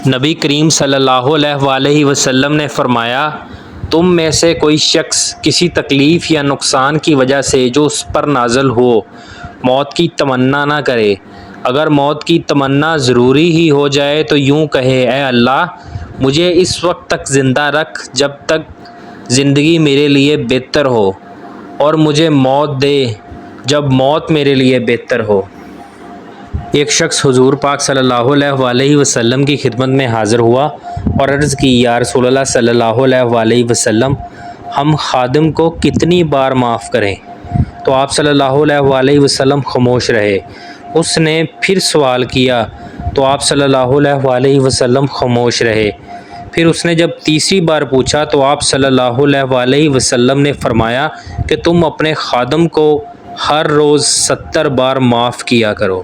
نبی کریم صلی اللہ علیہ وسلم نے فرمایا، تم میں سے کوئی شخص کسی تکلیف یا نقصان کی وجہ سے جو اس پر نازل ہو موت کی تمنا نہ کرے۔ اگر موت کی تمنا ضروری ہی ہو جائے تو یوں کہے، اے اللہ مجھے اس وقت تک زندہ رکھ جب تک زندگی میرے لیے بہتر ہو، اور مجھے موت دے جب موت میرے لیے بہتر ہو۔ ایک شخص حضور پاک صلی اللہ علیہ وسلم کی خدمت میں حاضر ہوا اور عرض کی، یا رسول اللہ صلی اللہ علیہ وسلم، ہم خادم کو کتنی بار معاف کریں؟ تو آپ صلی اللہ علیہ وسلم خاموش رہے۔ اس نے پھر سوال کیا تو آپ صلی اللہ علیہ وسلم خاموش رہے۔ پھر اس نے جب تیسری بار پوچھا تو آپ صلی اللہ علیہ وسلم نے فرمایا کہ تم اپنے خادم کو ہر روز 70 بار معاف کیا کرو۔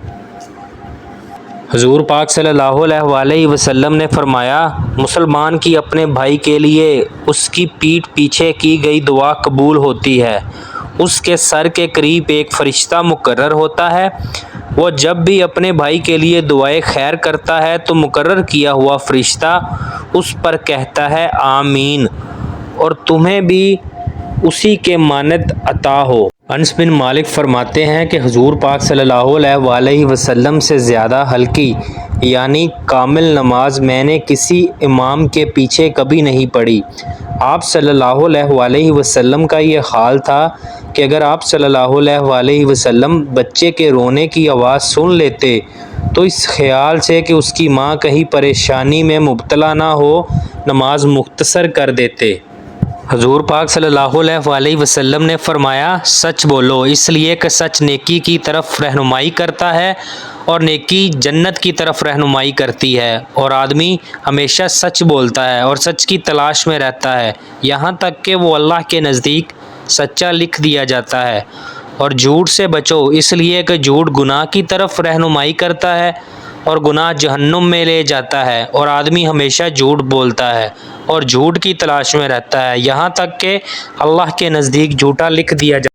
حضور پاک صلی اللہ علیہ وسلم نے فرمایا، مسلمان کی اپنے بھائی کے لیے اس کی پیٹھ پیچھے کی گئی دعا قبول ہوتی ہے۔ اس کے سر کے قریب ایک فرشتہ مقرر ہوتا ہے، وہ جب بھی اپنے بھائی کے لیے دعائے خیر کرتا ہے تو مقرر کیا ہوا فرشتہ اس پر کہتا ہے آمین، اور تمہیں بھی اسی کے مانند عطا ہو۔ انس بن مالک فرماتے ہیں کہ حضور پاک صلی اللہ علیہ وسلم سے زیادہ ہلکی یعنی کامل نماز میں نے کسی امام کے پیچھے کبھی نہیں پڑھی۔ آپ صلی اللہ علیہ وسلم کا یہ حال تھا کہ اگر آپ صلی اللہ علیہ وسلم بچے کے رونے کی آواز سن لیتے تو اس خیال سے کہ اس کی ماں کہیں پریشانی میں مبتلا نہ ہو نماز مختصر کر دیتے۔ حضور پاک صلی اللہ علیہ وسلم نے فرمایا، سچ بولو، اس لیے کہ سچ نیکی کی طرف رہنمائی کرتا ہے اور نیکی جنت کی طرف رہنمائی کرتی ہے، اور آدمی ہمیشہ سچ بولتا ہے اور سچ کی تلاش میں رہتا ہے یہاں تک کہ وہ اللہ کے نزدیک سچا لکھ دیا جاتا ہے۔ اور جھوٹ سے بچو، اس لیے کہ جھوٹ گناہ کی طرف رہنمائی کرتا ہے اور گناہ جہنم میں لے جاتا ہے، اور آدمی ہمیشہ جھوٹ بولتا ہے اور جھوٹ کی تلاش میں رہتا ہے یہاں تک کہ اللہ کے نزدیک جھوٹا لکھ دیا جاتا ہے۔